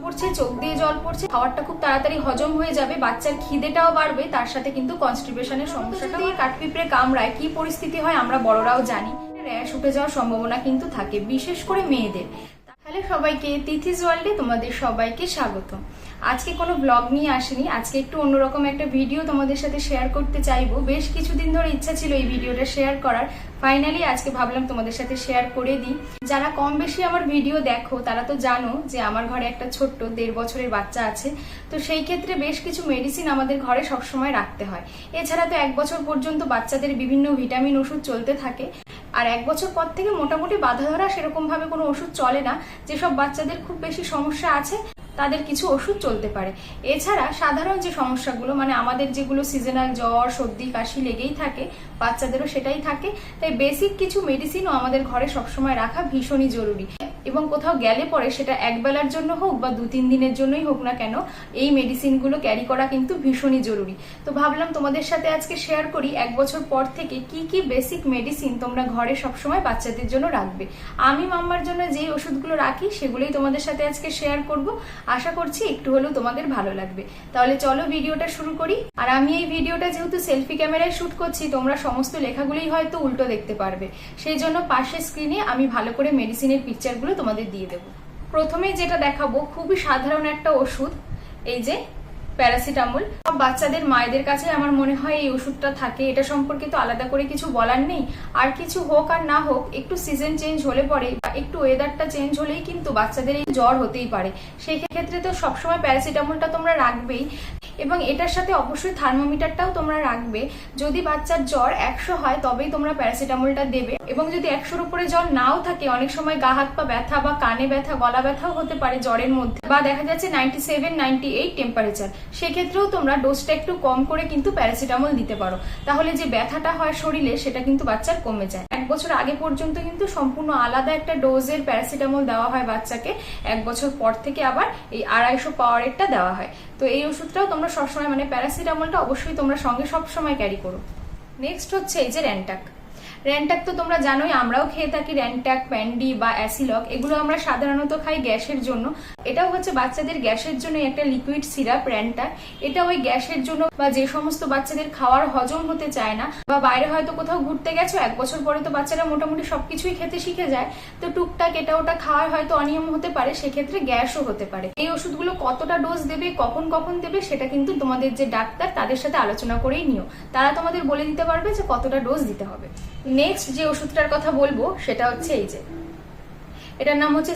পড়ছে, চোখ দিয়ে জল পড়ছে, খাবারটা খুব তাড়াতাড়ি হজম হয়ে যাবে, বাচ্চার খিদেটাও বাড়বে, তার সাথে কিন্তু কনস্টিপেশনের সমস্যাটা কাঠপিঁপড়ে কামড়ায় কি পরিস্থিতি হয় আমরা বড়রাও জানি। র্যাশ উঠে যাওয়ার সম্ভাবনা কিন্তু থাকে, বিশেষ করে মেয়েদের। তাহলে সবাইকে তিথিস ওয়ার্ল্ডে তোমাদের সবাইকে স্বাগত। আজকে কোনো ব্লগ নিয়ে আসিনি, আজকে একটু অন্যরকম একটা ভিডিও তোমাদের সাথে শেয়ার করতে চাইবো। বেশ কিছুদিন ধরে ইচ্ছা ছিল এই ভিডিওটা শেয়ার করার, ফাইনালি আজকে ভাবলাম তোমাদের সাথে শেয়ার করে দিই। যারা কম বেশি আমার ভিডিও দেখো তারা তো জানো যে আমার ঘরে একটা ছোট্ট 1.5 বছরের বাচ্চা আছে। তো সেই ক্ষেত্রে বেশ কিছু মেডিসিন আমাদের ঘরে সবসময় রাখতে হয়। এছাড়া তো 1 বছর পর্যন্ত বাচ্চাদের বিভিন্ন ভিটামিন ওষুধ চলতে থাকে, আর 1 বছর পর থেকে মোটামুটি বাধা ধরা সেরকম ভাবে কোনো ওষুধ চলে না। যেসব বাচ্চাদের খুব বেশি সমস্যা আছে তাদের কিছু ওষুধ চলতে পারে। এছাড়া সাধারণ যে সমস্যাগুলো, মানে আমাদের যেগুলো সিজনাল জ্বর সর্দি কাশি লেগেই থাকে, বাচ্চাদেরও সেটাই থাকে। তাই বেসিক কিছু মেডিসিনও আমাদের ঘরে সবসময় রাখা ভীষণই জরুরি। এবং কোথাও গেলে পরে সেটা একবেলার জন্য হোক বা 2-3 দিনের জন্যই হোক না কেন, এই মেডিসিনগুলো ক্যারি করা কিন্তু ভীষণই জরুরি। তো ভাবলাম তোমাদের সাথে আজকে শেয়ার করি 1 বছর পর থেকে কি কি বেসিক মেডিসিন তোমরা ঘরে সবসময় বাচ্চাদের জন্য রাখবে। আমি মাম্মার জন্য যেই ওষুধগুলো রাখি সেগুলোই তোমাদের সাথে আজকে শেয়ার করব। আশা করছি একটু হলেও তোমাদের ভালো লাগবে। তাহলে চলো ভিডিওটা শুরু করি। আর আমি এই ভিডিওটা যেহেতু সেলফি ক্যামেরায় শুট করছি, তোমরা সমস্ত লেখাগুলোই হয়তো উল্টো দেখতে পারবে, সেই জন্য পাশের স্ক্রিনে আমি ভালো করে মেডিসিনের পিকচারগুলো তোমাদের দিয়ে দেবো। প্রথমেই যেটা দেখাবো খুবই সাধারণ একটা ওষুধ, এই যে প্যারাসিটামল। সব বাচ্চাদের মায়েদের কাছে আমার মনে হয় এই ওষুধটা থাকে, এটা সম্পর্কে তো আলাদা করে কিছু বলার নেই। আর কিছু হোক আর না হোক, একটু সিজন চেঞ্জ হলে পরে বা একটু ওয়েদারটা চেঞ্জ হলেই কিন্তু বাচ্চাদের এই জ্বর হতেই পারে। সেই ক্ষেত্রে তো সবসময় প্যারাসিটামলটা তোমরা রাখবেই, এবং এটার সাথে অবশ্যই থার্মোমিটারটাও তোমরা রাখবে। যদি বাচ্চার জ্বর 100 হয় তবেই তোমরা প্যারাসিটামলটা দেবে, এবং যদি 100-র উপরে জ্বর নাও থাকে, অনেক সময় গা হাত পা ব্যথা বা কানে ব্যথা গলা ব্যথাও হতে পারে জ্বরের মধ্যে, বা দেখা যাচ্ছে 97-98 টেম্পারেচার, সেক্ষেত্রেও তোমরা ডোজটা একটু কম করে কিন্তু প্যারাসিটামল দিতে পারো। তাহলে যে ব্যথাটা হয় শরীরে সেটা কিন্তু বাচ্চার কমে যায়। 1 বছর আগে পর্যন্ত কিন্তু সম্পূর্ণ আলাদা একটা ডোজের প্যারাসিটামল দেওয়া হয় বাচ্চাকে, 1 বছর পর থেকে আবার এই 250 পাওয়ারেরটা দেওয়া হয়। তো এই ওষুধটাও তোমরা সবসময়, মানে প্যারাসিটামলটা অবশ্যই তোমরা সঙ্গে সবসময় ক্যারি করো। নেক্সট হচ্ছে এই যে র্যান্টাক। র্যান্টাক তো তোমরা জানোই, আমরাও খেয়ে থাকি র্যান্টাক, প্যান্ডি বা অ্যাসিলক। এগুলো আমরা সাধারণত খাই গ্যাসের জন্য। এটাও হচ্ছে বাচ্চাদের গ্যাসের জন্য একটা লিকুইড সিরাপ র্যান্টাক। এটা ওই গ্যাসের জন্য, বা যে সমস্ত বাচ্চাদের খাওয়ার হজম হতে চায় না, বা বাইরে হয়তো কোথাও ঘুরতে গেছো, 1 বছর পরে তো বাচ্চারা মোটামুটি সবকিছুই খেতে শিখে যায়, তো টুকটাক এটা ওটা খাওয়ার হয়তো অনিয়ম হতে পারে, সেক্ষেত্রে গ্যাসও হতে পারে। এই ওষুধগুলো কতটা ডোজ দেবে, কখন কখন দেবে, সেটা কিন্তু তোমাদের যে ডাক্তার তাদের সাথে আলোচনা করেই নিও, তারা তোমাদের বলে দিতে পারবে যে কতটা ডোজ দিতে হবে। নেক্সট যে ওষুধটার কথা বলবো সেটা হচ্ছে এই যে, এটার নাম হচ্ছে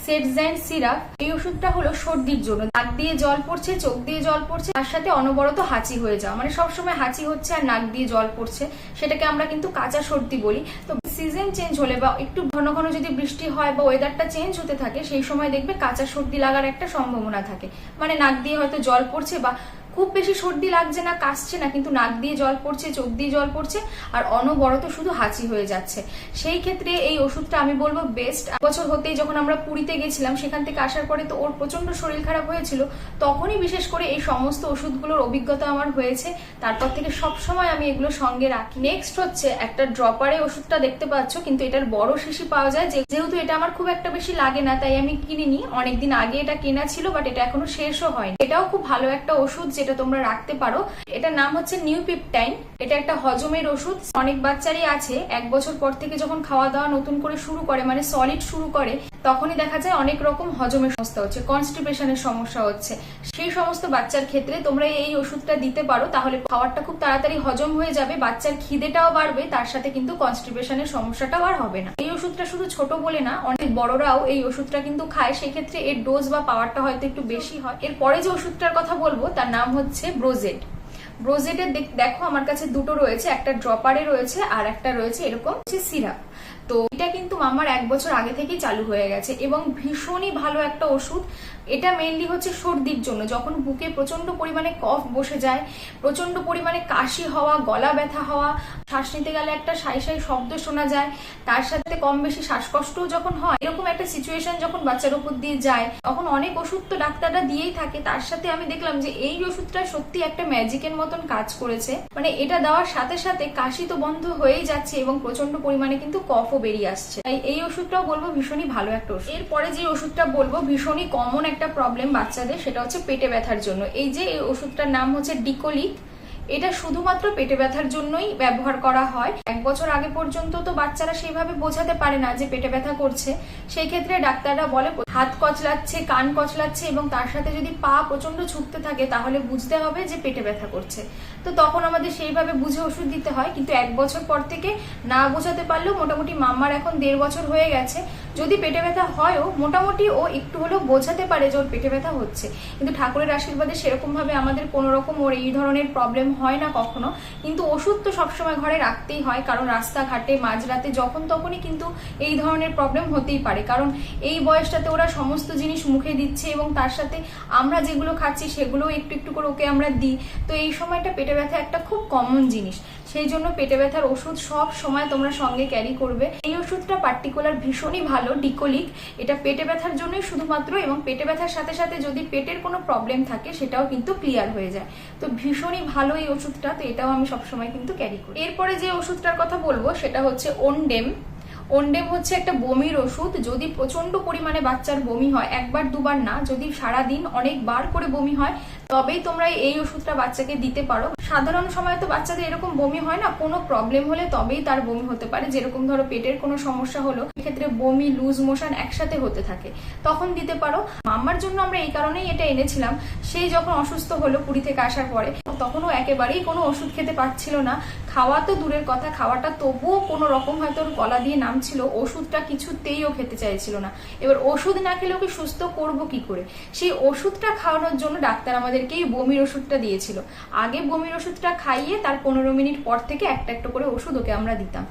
সেটজাইন সিরাপ। এই ওষুধটা হলো সর্দির জন্য। নাক দিয়ে জল পড়ছে, চোখ দিয়ে জল পড়ছে, তার সাথে অনবরত হাঁচি হয়ে যাওয়া, মানে সবসময় হাঁচি হচ্ছে আর নাক দিয়ে জল পড়ছে, সেটাকে আমরা কিন্তু কাঁচা সর্দি বলি। তো সিজন চেঞ্জ হলে বা একটু ঘন ঘন যদি বৃষ্টি হয় বা ওয়েদারটা চেঞ্জ হতে থাকে, সেই সময় দেখবে কাঁচা সর্দি লাগার একটা সম্ভাবনা থাকে। মানে নাক দিয়ে হয়তো জল পড়ছে, বা খুব বেশি সর্দি লাগছে না, কাশছে না, কিন্তু নাক দিয়ে জল পড়ছে, চোখ দিয়ে জল পড়ছে, আর অনবরত শুধু হাঁচি হয়ে যাচ্ছে। সেই ক্ষেত্রে এই ওষুধটা আমি বলবো বেস্ট। 1 বছর হতেই যখন আমরা পুরীতে গেছিলাম, সেখান থেকে আসার পরে তো ওর প্রচন্ড শরীর খারাপ হয়েছিল, তখনই বিশেষ করে এই সমস্ত ওষুধগুলোর অভিজ্ঞতা আমার হয়েছে। তারপর থেকে সবসময় আমি এগুলো সঙ্গে রাখি। নেক্সট হচ্ছে একটা ড্রপারে ওষুধটা দেখতে পাচ্ছ, কিন্তু এটার বড় শিশি পাওয়া যায়। যেহেতু এটা আমার খুব একটা বেশি লাগে না, তাই আমি কিনিনি। অনেকদিন আগে এটা কেনা ছিল, বাট এটা এখনো শেষও হয়নি। এটাও খুব ভালো একটা ওষুধ যেটা তোমরা রাখতে পারো। এটার নাম হচ্ছে নিউপিপটাইন। এটা একটা হজমের ওষুধ। অনেক বাচ্চারই আছে 1 বছর পর থেকে যখন খাওয়া দাওয়া নতুন করে শুরু করে, মানে সলিড শুরু করে, তখনই দেখা যায় অনেক রকম হজমের সমস্যা হচ্ছে, কনস্টিপেশনের সমস্যা হচ্ছে। সেই সমস্ত বাচ্চার ক্ষেত্রে তোমরা এই ওষুধটা দিতে পারো, তাহলে খাবারটা খুব তাড়াতাড়ি হজম হয়ে যাবে, বাচ্চার খিদেটাও বাড়বে, তার সাথে কিন্তু কনস্টিপেশনের সমস্যাটাও আর হবে না। এই ওষুধটা শুধু ছোট বলে না, অনেক বড়রাও এই ওষুধটা কিন্তু খায়, সেক্ষেত্রে এর ডোজ বা পাওয়ারটা হয়তো একটু বেশি হয়। এরপরে যে ওষুধটার কথা বলবো তার নাম হচ্ছে ব্রোজেটের। দেখো আমার কাছে দুটো রয়েছে, একটা ড্রপারে রয়েছে আর একটা রয়েছে এরকম সিরাপ। তো এটা কিন্তু মামার 1 বছর আগে থেকেই চালু হয়ে গেছে, এবং ভীষণই ভালো একটা ওষুধ। এটা মেইনলি হচ্ছে সর্দির জন্য। যখন বুকে প্রচন্ড পরিমাণে কফ বসে যায়, প্রচন্ড পরিমাণে কাশি হওয়া, গলা ব্যথা হওয়া, শ্বাস নিতে গেলে একটা সাই সাই শব্দ শোনা যায়, তার সাথে কম বেশি শ্বাসকষ্টও যখন হয়, এরকম একটা সিচুয়েশন যখন বাচ্চার উপর দিয়ে যায়, তখন অনেক ওষুধ তো ডাক্তাররা দিয়েই থাকে। তার সাথে আমি দেখলাম যে এই ওষুধটা সত্যি একটা ম্যাজিকের মতন কাজ করেছে। মানে এটা দেওয়ার সাথে সাথে কাশি তো বন্ধ হয়েই যাচ্ছে, এবং প্রচন্ড পরিমাণে কিন্তু কফও বেরিয়ে আসছে। তাই এই ওষুধটাও বলবো ভীষণই ভালো একটা ওষুধ। এরপরে যে ওষুধটা বলবো ভীষণই কমন একটা প্রবলেম বাচ্চাদের, সেটা হচ্ছে পেটে ব্যথার জন্য। এই যে এই ওষুধটার নাম হচ্ছে ডিকোলিক। এটা শুধুমাত্র পেটে ব্যথার জন্যই ব্যবহার করা হয়। 1 বছর আগে পর্যন্ত তো বাচ্চারা সেইভাবে বোঝাতে পারে না যে পেটে ব্যথা করছে। সেই ক্ষেত্রে ডাক্তাররা বলে হাত কচলাচ্ছে, কান কচলাচ্ছে এবং তার সাথে যদি পা প্রচন্ড ছুটতে থাকে তাহলে বুঝতে হবে যে পেটে ব্যথা করছে। তো তখন আমাদের সেইভাবে বুঝে ওষুধ দিতে হয়। কিন্তু 1 বছর পর থেকে না বোঝাতে পারলেও, মোটামুটি মাম্মার এখন 1.5 বছর হয়ে গেছে, যদি পেটে ব্যথা হয়ও মোটামুটি ও একটু হলেও বোঝাতে পারে যে ওর পেটে ব্যথা হচ্ছে। কিন্তু ঠাকুরের আশীর্বাদে সেরকম ভাবে আমাদের কোনো রকম ওর এই ধরনের প্রবলেম হয় না কখনো। কিন্তু ওষুধ তো সবসময় ঘরে রাখতেই হয়, কারণ রাস্তাঘাটে মাঝরাতে যখন তখনই কিন্তু এই ধরনের প্রবলেম হতেই পারে। কারণ এই বয়সটাতে ওরা সমস্ত জিনিস মুখে দিচ্ছে এবং তার সাথে আমরা যেগুলো খাচ্ছি সেগুলো একটু একটু করে ওকে আমরা দিই। তো এই সময়টা পেটে ব্যথা একটা খুব কমন জিনিস। সেই জন্য পেটে ব্যথার ওষুধ সব সময় তোমরা সঙ্গে ক্যারি করবে। এই ওষুধটা পার্টিকুলার ভীষণই ভালো, ডিকোলিক। এটা পেটে ব্যথার জন্যই শুধুমাত্র, এবং পেটে ব্যথার সাথে সাথে যদি পেটের কোনো প্রবলেম থাকে সেটাও কিন্তু ক্লিয়ার হয়ে যায়। তো ভীষণই ভালো এই ওষুধটা, তো এটাও আমি সবসময় কিন্তু ক্যারি করি। এরপরে যে ওষুধটার কথা বলবো সেটা হচ্ছে ওনডেম। ওনডেম হচ্ছে একটা বমির ওষুধ। যদি প্রচন্ড পরিমাণে বাচ্চার বমি হয়, 1 বার 2 বার না, যদি সারাদিন অনেকবার করে বমি হয়, তবেই তোমরা এই ওষুধটা বাচ্চাকে দিতে পারো। সাধারণ সময় তো বাচ্চাদের এরকম বমি হয় না, কোনো প্রবলেম হলে তবেই তার বমি হতে পারে। যেরকম ধরো পেটের কোনো সমস্যা হলো, এক্ষেত্রে বমি, লুজ মোশন একসাথে হতে থাকে, তখন দিতে পারো। মাম্মার জন্য আমরা এই কারণেই এটা এনেছিলাম। সেই যখন অসুস্থ হলো পুরী থেকে আসার পরে, তখনও একেবারেই কোনো ওষুধ খেতে পাচ্ছিল না। খাওয়া তো দূরের কথা, খাওয়াটা তবুও কোনো রকম হয়তো গলা দিয়ে নামছিল, ওষুধটা কিছুতেই ও খেতে চাইছিল না। এবার ওষুধ না খেলে ওকে সুস্থ করবো কি করে? সেই ওষুধটা খাওয়ানোর জন্য ডাক্তার আমাদেরকে এই বমির ওষুধটা দিয়েছিল। আগে বমির ওষুধটা খাইয়ে তার 15 মিনিট পর থেকে একটা একটা করে ওষুধ ওকে আমরা দিতাম।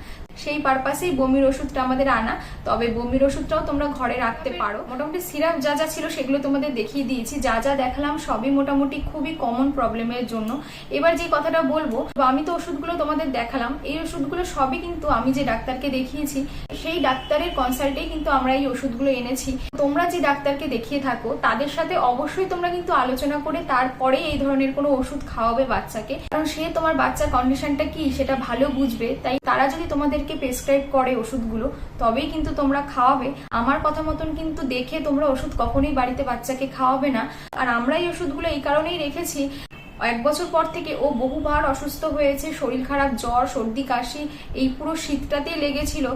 সেই পারপাসেই বমির ওষুধটা আমাদের আনা। তবে বমির ওষুধটাও তোমরা ঘরে রাখতে পারো। মোটামুটি সিরাপ যা যা ছিল সেগুলো তোমাদের দেখিয়ে দিয়েছি। যা যা দেখালাম সবই মোটামুটি খুবই কমন প্রবলেমের জন্য। এবার যে কথাটা বলবো, আমি তো ওষুধগুলো তোমাদের দেখালাম, এই ওষুধগুলো সবই কিন্তু আমি যে ডাক্তারকে দেখিয়েছি সেই ডাক্তারের কনসাল্টেই কিন্তু আমরা এই ওষুধগুলো এনেছি। তোমরা যে ডাক্তারকে দেখিয়ে থাকো তাদের সাথে অবশ্যই তোমরা কিন্তু আলোচনা করে তারপরে এই ধরনের কোনো ওষুধ খাওয়াবে বাচ্চাকে, কারণ সে তোমার বাচ্চার কন্ডিশনটা কি সেটা ভালো বুঝবে। তাই তারা যদি তোমাদেরকে প্রেসক্রাইব করে ওষুধগুলো, তবেই কিন্তু তোমরা খাওয়াবে। আমার কথা মতন কিন্তু দেখে তোমরা ওষুধ কখনোই বাড়িতে বাচ্চাকে খাওয়াবে না। আর আমরা এই ওষুধগুলো এই কারণেই রেখেছি, 1 বছর পর থেকে ও বহুবার অসুস্থ হয়েছে, শরীর খারাপ, জ্বর, সর্দি, কাশি এই পুরো শীতটাতেই লেগেছিল।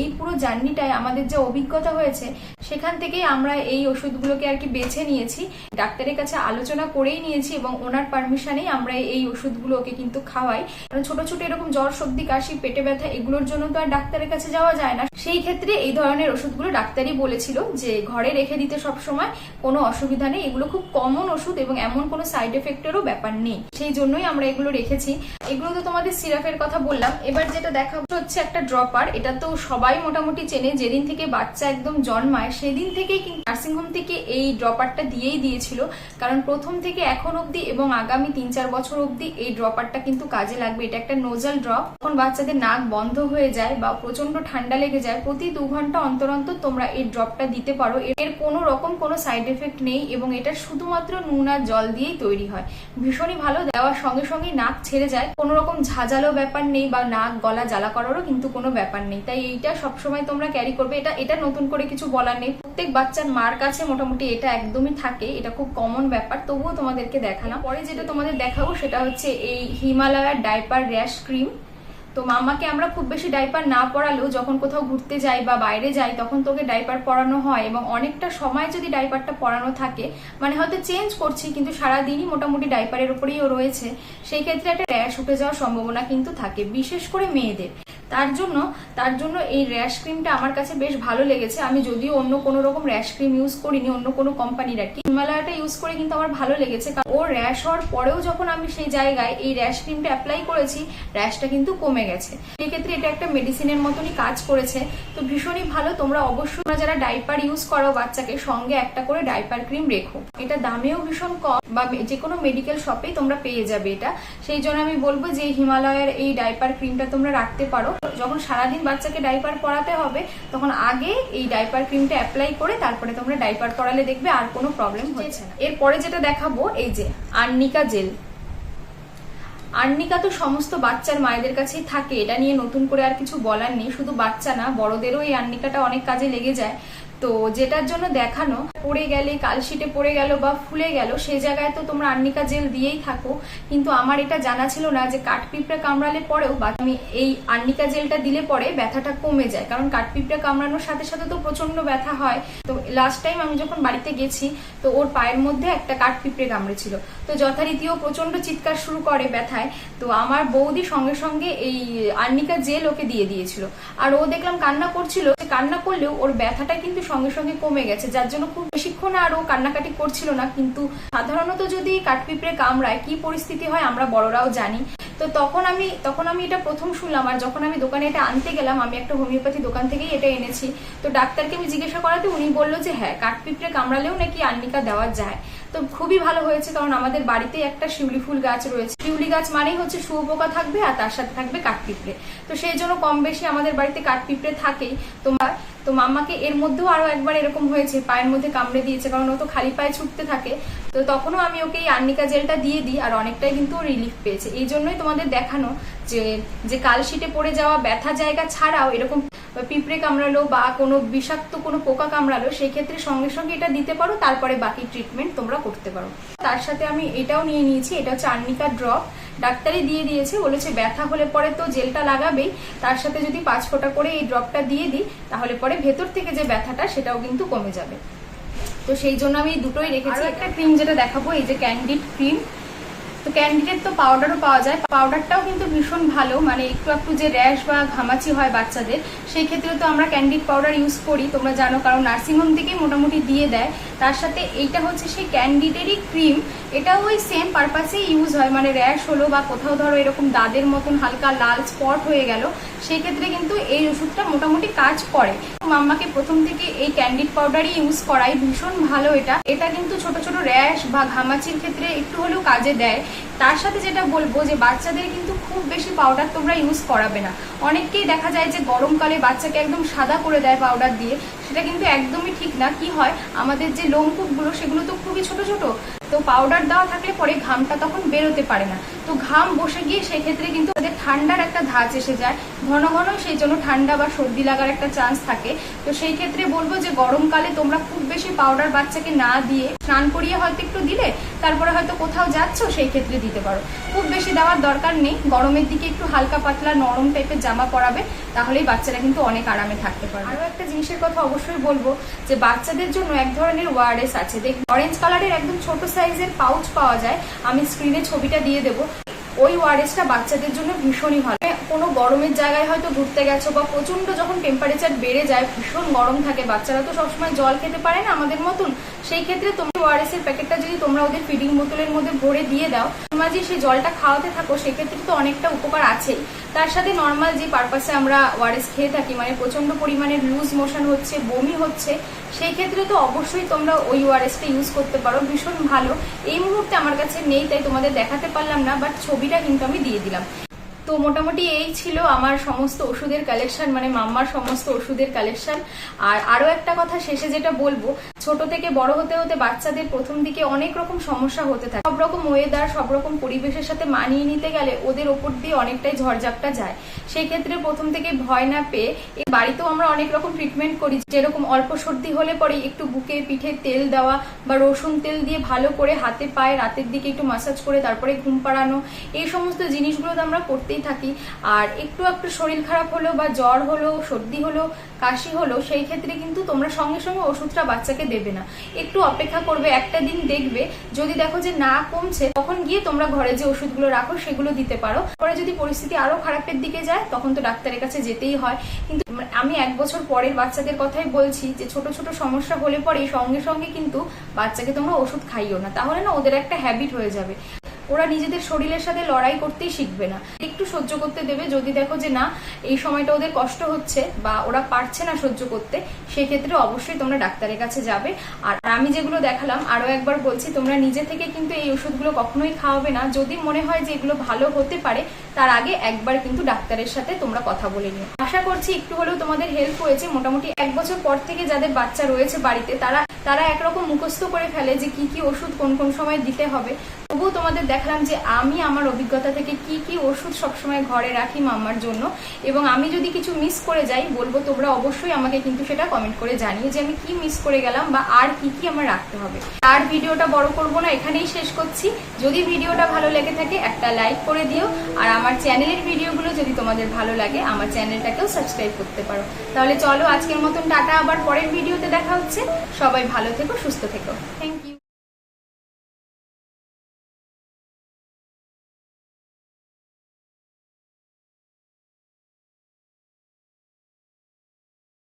এই পুরো জার্নিটায় আমাদের যে অভিজ্ঞতা হয়েছে সেখান থেকেই আমরা এই ওষুধগুলোকে আর কি বেছে নিয়েছি। ডাক্তারের কাছে আলোচনা করেই নিয়েছি এবং ওনার পারমিশনেই আমরা এই ওষুধগুলো ওকে কিন্তু খাওয়াই। কারণ ছোট ছোট এরকম জ্বর, সর্দি, কাশি, পেটে ব্যথা এগুলোর জন্য তো আর ডাক্তারের কাছে যাওয়া যায় না। সেই ক্ষেত্রে এই ধরনের ওষুধগুলো ডাক্তারই বলেছিল যে ঘরে রেখে দিতে সবসময়, কোনো অসুবিধা নেই। এগুলো খুব কমন ওষুধ এবং এমন কোনো সাইড এফেক্টেরও ব্যাপার নেই। সেই জন্যই আমরা এগুলো রেখেছি। এগুলো তো তোমাদের সিরাপের কথা বললাম। এবার যেটা দেখাবো হচ্ছে একটা ড্রপার। এটা তো সবাই মোটামুটি চেনে। যেদিন থেকে বাচ্চা একদম জন্মায় সেদিন থেকেই কিন্তু নার্সিংহোম থেকে এই ড্রপারটা দিয়েই দিয়েছিল। কারণ প্রথম থেকে এখন অবধি এবং আগামী 3-4 বছর অবধি এই ড্রপারটা কিন্তু কাজে লাগবে। এটা একটা নোজাল ড্রপ। যখন বাচ্চাদের নাক বন্ধ হয়ে যায় বা প্রচন্ড ঠান্ডা লেগে যায়, প্রতি 2 ঘন্টা অন্তর অন্তর তোমরা এই ড্রপটা দিতে পারো। এর কোনো রকম কোনো সাইড এফেক্ট নেই এবং এটা শুধুমাত্র নুন আর জল দিয়েই তৈরি হয়। ভীষণই ভালো। দেওয়ার সঙ্গে সঙ্গেই নাক ছেড়ে যায়, কোনো রকম ঝাঁঝালো ব্যাপার নেই বা নাক গলা জ্বালা করারও কিন্তু কোনো ব্যাপার নেই। তাই এইটা সবসময় তোমরা ক্যারি করবে। এটা নতুন করে কিছু বলার নেই, প্রত্যেক বাচ্চার মার কাছে মোটামুটি এটা একদমই থাকে। এটা খুব কমন ব্যাপার, তবুও তোমাদেরকে দেখালাম। পরে যেটা তোমাদের দেখাবো সেটা হচ্ছে এই হিমালয়ার ডাইপার র্যাশ ক্রিম। তো মাম্মাকে আমরা খুব বেশি ডাইপার না পরালেও যখন কোথাও ঘুরতে যাই বা বাইরে যাই তখন তোকে ডাইপার পরানো হয়, এবং অনেকটা সময় যদি ডাইপারটা পরানো থাকে, মানে হয়তো চেঞ্জ করছি কিন্তু সারাদিনই মোটামুটি ডাইপারের উপরেই ও রয়েছে, সেই ক্ষেত্রে একটা র্যাশ উঠে যাওয়ার সম্ভাবনা কিন্তু থাকে, বিশেষ করে মেয়েদের। তার জন্য এই র্যাশ ক্রিমটা আমার কাছে বেশ ভালো লেগেছে। আমি যদিও অন্য কোনো রকম র্যাশ ক্রিম ইউজ করিনি, অন্য কোনো কোম্পানির আর কি, হিমালয়াটা ইউজ করে কিন্তু আমার ভালো লেগেছে। কারণ ও র্যাশ হওয়ার পরেও যখন আমি সেই জায়গায় এই র্যাশ ক্রিমটা অ্যাপ্লাই করেছি, র্যাশটা কিন্তু কমে গেছে। সেক্ষেত্রে এটা একটা মেডিসিনের মতনই কাজ করেছে। তো ভীষণই ভালো। তোমরা অবশ্যই যারা ডাইপার ইউজ করো বাচ্চাকে, সঙ্গে একটা করে ডাইপার ক্রিম রেখো। এটা দামেও ভীষণ কম, বা যে কোনো মেডিকেল শপেই তোমরা পেয়ে যাবে এটা। সেই জন্য আমি বলবো যে হিমালয়ের এই ডাইপার ক্রিমটা তোমরা রাখতে পারো। যখন সারাদিন বাচ্চাকে ডাইপার পরাতে হবে তখন আগে এই ডাইপার ক্রিমটা অ্যাপ্লাই করে তারপরে তোমরা ডাইপার পরালে দেখবে আর কোনো প্রবলেম হচ্ছে না। এরপরে যেটা দেখাবো এই যে আর্নিকা জেল। আর্নিকা তো সমস্ত বাচ্চার মায়েদের কাছেই থাকে, এটা নিয়ে নতুন করে আর কিছু বলার নেই। শুধু বাচ্চা না, বড়দেরও এই আর্নিকাটা অনেক কাজে লেগে যায়। তো যেটার জন্য দেখানো, পড়ে গেলে কালশিটে পড়ে গেল বা ফুলে গেল সেই জায়গায় তো তোমরা আর্নিকা জেল দিয়েই থাকো, কিন্তু আমার এটা জানা ছিল না যে কাঠপিঁপড়ে কামড়ালে পরেও আমি এই আর্নিকা জেলটা দিলে পরে ব্যথাটা কমে যায়। কারণ কাঠপিঁপড়ে কামড়ানোর সাথে সাথে তো প্রচন্ড ব্যথা হয়। তো লাস্ট টাইম আমি যখন বাড়িতে গেছি তো ওর পায়ের মধ্যে একটা কাঠপিঁপড়ে কামড়েছিল, তো যথারীতিও প্রচন্ড চিৎকার শুরু করে ব্যথায়। তো আমার বৌদি সঙ্গে সঙ্গে এই আর্নিকা জেল ওকে দিয়ে দিয়েছিল, আর ও দেখলাম কান্না করছিল। কান্না করলেও ওর ব্যথাটা কিন্তু সঙ্গে সঙ্গে কমে গেছে, যার জন্য খুব বেশিক্ষণ আর ও কান্নাকাটি করছিল না। কিন্তু সাধারণত যদি কাঠপিঁপড়ে কামড়ায় কি পরিস্থিতি হয় আমরা বড়রাও জানি। তো তখন আমি এটা প্রথম শুনলাম, আর যখন আমি দোকানে এটা আনতে গেলাম, আমি একটা হোমিওপ্যাথি দোকান থেকেই এটা এনেছি। তো ডাক্তারকে আমি জিজ্ঞাসা করাতে উনি বললো যে হ্যাঁ, কাঠপিঁপড়ে কামড়ালেও নাকি আর্নিকা দেওয়া যায়। তো খুবই ভালো হয়েছে, কারণ আমাদের বাড়িতে একটা শিউলি ফুল গাছ রয়েছে। শিউলি গাছ মানেই হচ্ছে শুয়োপোকা থাকবে আর তার সাথে থাকবে কাঠপিঁপড়ে। তো সেই জন্য কম বেশি আমাদের বাড়িতে কাঠপিঁপড়ে থাকেই। তো মাম্মাকে এর মধ্যেও আরো একবার এরকম হয়েছে, পায়ের মধ্যে কামড়ে দিয়েছে, কারণ ও তো খালি পায়ে ছুটতে থাকে। তো তখনও আমি ওকে এই আর্নিকা জেলটা দিয়ে দিই, আর অনেকটাই কিন্তু রিলিফ পেয়েছে। এই জন্যই তোমাদের দেখানো যে কালশিটে পড়ে যাওয়া ব্যথা জায়গা ছাড়াও এরকম পিঁপড়ে কামড়ালো বা কোনো বিষাক্ত কোনো পোকা কামড়ালো, সেই ক্ষেত্রে সঙ্গে সঙ্গে এটা দিতে পারো, তারপরে বাকি ট্রিটমেন্ট তোমরা করতে পারো। তার সাথে আমি এটাও নিয়ে নিয়েছি, এটা হচ্ছে আর্নিকা ড্রপ। ডাক্তারই দিয়ে দিয়েছে, বলেছে ব্যথা হলে পরে তো জেলটা লাগাবেই, তার সাথে যদি 5 ফোঁটা করে এই ড্রপটা দিয়ে দিই তাহলে পরে ভেতর থেকে যে ব্যথাটা সেটাও কিন্তু কমে যাবে। তো সেই জন্য আমি দুটোই রেখেছি। একটা ক্রিম যেটা দেখাবো, এই যে ক্যান্ডিড ক্রিম। তো ক্যান্ডিডের তো পাউডারও পাওয়া যায়, পাউডারটাও কিন্তু ভীষণ ভালো। মানে একটু যে র্যাশ বা ঘামাচি হয় বাচ্চাদের, সেই ক্ষেত্রে তো আমরা ক্যান্ডিড পাউডার ইউজ করি, তোমরা জানো, কারণ নার্সিংহোম থেকেই মোটামুটি দিয়ে দেয়। তার সাথে এইটা হচ্ছে সেই ক্যান্ডিডেরই ক্রিম, এটাও ওই সেম পারপাসে ইউজ হয়। মানে র্যাশ হলো বা কোথাও ধরো এরকম দাদের মতন হালকা লাল স্পট হয়ে গেল, সেই ক্ষেত্রে কিন্তু এই ওষুধটা মোটামুটি কাজ করে। মাম্মাকে প্রথম থেকে এই ক্যান্ডিড পাউডারই ইউজ করাই, ভীষণ ভালো এটা কিন্তু ছোট ছোট র্যাশ বা ঘামাচির ক্ষেত্রে একটু হলেও কাজে দেয়। তার সাথে যেটা বলবো যে বাচ্চাদের কিন্তু খুব বেশি পাউডার তোমরা ইউজ করাবে না। অনেককেই দেখা যায় যে গরমকালে বাচ্চাকে একদম সাদা করে দেয় পাউডার দিয়ে, সেটা কিন্তু একদমই ঠিক না। কি হয়, আমাদের যে লোমকূপগুলো সেগুলো তো খুবই ছোট ছোট, তো পাউডার দেওয়া থাকলে পরে ঘামটা তখন বেরোতে পারে না। তো ঘাম বসে গিয়ে সেক্ষেত্রে কিন্তু তাদের ঠান্ডার একটা ধাঁচ এসে যায়, ঘন ঘন, সেই জন্য ঠান্ডা বা সর্দি লাগার একটা চান্স থাকে। তো সেই ক্ষেত্রে বলবো যে গরমকালে তোমরা খুব বেশি পাউডার বাচ্চাকে না দিয়ে স্নান করিয়ে হয়তো একটু দিলে, তারপরে হয়তো কোথাও যাচ্ছ সেই ক্ষেত্রে দিতে পারো। খুব বেশি দেওয়ার দরকার নেই। গরমের দিকে একটু হালকা পাতলা নরম টাইপের জামা পরাবে, তাহলেই বাচ্চারা কিন্তু অনেক আরামে থাকতে পারবে। আরো একটা জিনিসের কথা অবশ্যই বলবো যে বাচ্চাদের জন্য এক ধরনের ওয়ারেস আছে, দেখ অরেঞ্জ কালারের একদম ছোট সাইজের পাউচ পাওয়া যায়, আমি স্ক্রিনে ছবিটা দিয়ে দেবো। ওই ওয়ারেসটা বাচ্চাদের জন্য ভীষণই ভালো। কোনো গরমের জায়গায় হয়তো ঘুরতে গেছো বা প্রচন্ড যখন টেম্পারেচার বেড়ে যায়, ভীষণ গরম থাকে, বাচ্চারা তো সবসময় জল খেতে পারে না আমাদের মতন, সেই ক্ষেত্রে তোমরা ওআরএস এর প্যাকেটটা যদি তোমরা ওদের ফিডিং বোতলের মধ্যে ভরে দিয়ে দাও, মাঝে সেই জলটা খাওয়াতে থাকো, সেক্ষেত্রে তো অনেকটা উপকার আছেই। তার সাথে নর্মাল যে পারপাসে আমরা ওআরএস খেয়ে থাকি, মানে প্রচন্ড পরিমাণে লুজ মোশন হচ্ছে, বমি হচ্ছে, সেই ক্ষেত্রে তো অবশ্যই তোমরা ওই ওআরএসটা ইউজ করতে পারো, ভীষণ ভালো। এই মুহূর্তে আমার কাছে নেই তাই তোমাদের দেখাতে পারলাম না, বাট ছবিটা কিন্তু আমি দিয়ে দিলাম। তো মোটামুটি এই ছিল আমার সমস্ত ওষুধের কালেকশন, মানে মাম্মার সমস্ত ওষুধের কালেকশন। আর আরো একটা কথা শেষে যেটা বলবো, ছোট থেকে বড় হতে হতে বাচ্চাদের প্রথম দিকে অনেক রকম সমস্যা হতে থাকে। সব রকম ওয়েদার, সব রকম পরিবেশের সাথে মানিয়ে নিতে গেলে ওদের ওপর দিয়ে অনেকটাই ঝড়ঝাপটা যায়। সেই ক্ষেত্রে প্রথম থেকে ভয় না পেয়ে এই বাড়িতেও আমরা অনেক রকম ট্রিটমেন্ট করি, যেরকম অল্প সর্দি হলে পরে একটু বুকে পিঠে তেল দেওয়া বা রসুন তেল দিয়ে ভালো করে হাতে পায়ে রাতের দিকে একটু মাসাজ করে তারপরে ঘুম পাড়ানো, এই সমস্ত জিনিসগুলো তো আমরা করতেই থাকি। আর একটু শরীর খারাপ হলো বা জ্বর হলো, সর্দি হলো, কাশি হলো, সেই ক্ষেত্রে কিন্তু তোমরা সঙ্গে সঙ্গে ওষুধটা বাচ্চাকে দেবে না, একটু অপেক্ষা করবে, একটা দিন দেখবে, যদি দেখো যে না কমছে তখন গিয়ে তোমরা ঘরে যে ওষুধগুলো রাখো সেগুলো দিতে পারো। পরে যদি পরিস্থিতি আরো খারাপের দিকে যায় তখন তো ডাক্তারের কাছে যেতেই হয়। কিন্তু আমি 1 বছর পরের বাচ্চাদের কথাই বলছি যে ছোট ছোট সমস্যা হলে পরে সঙ্গে সঙ্গে কিন্তু বাচ্চাকে তোমরা ওষুধ খাইও না, তাহলে না ওদের একটা হ্যাবিট হয়ে যাবে, ওরা নিজেদের শরীরের সাথে লড়াই করতেই শিখবে না। একটু সহ্য করতে দেবে, যদি দেখো যে না এই সময়টা ওদের কষ্ট হচ্ছে বা ওরা পারছে না সহ্য করতে, সেক্ষেত্রে অবশ্যই তোমরা ডাক্তারের কাছে যাবে। আর আমি যেগুলো দেখালাম আরো একবার বলছি, তোমরা নিজে থেকে কিন্তু এই ওষুধগুলো কখনোই খাওয়াবে না। যদি মনে হয় যে এগুলো ভালো হতে পারে, তার আগে একবার কিন্তু ডাক্তারের সাথে তোমরা কথা বলে নিও। আশা করছি একটু হলেও তোমাদের হেল্প হয়েছে। মোটামুটি 1 বছর পর থেকে যাদের বাচ্চা রয়েছে বাড়িতে, তারা তারা একরকম মুখস্থ করে ফেলে যে কি কি ওষুধ কোন কোন সময় দিতে হবে। তবুও তোমাদের দেখালাম যে আমি আমার অভিজ্ঞতা থেকে কি কি ওষুধ সবসময় ঘরে রাখি মাম্মার জন্য, এবং আমি যদি কিছু মিস করে যাই বলবো, তোমরা অবশ্যই আমাকে কিন্তু সেটা কমেন্ট করে জানিও যে আমি কি মিস করে গেলাম বা আর কি কি আমার রাখতে হবে। আর ভিডিওটা বড় করবো না, এখানেই শেষ করছি। যদি ভিডিওটা ভালো লেগে থাকে একটা লাইক করে দিও, আর আমার চ্যানেলের ভিডিওগুলো যদি তোমাদের ভালো লাগে আমার চ্যানেলটাকেও সাবস্ক্রাইব করতে পারো। তাহলে চলো আজকের মতন টাটা, আবার পরের ভিডিওতে দেখা হচ্ছে। সবাই ভালো থেকো, সুস্থ থেকো। Thank you.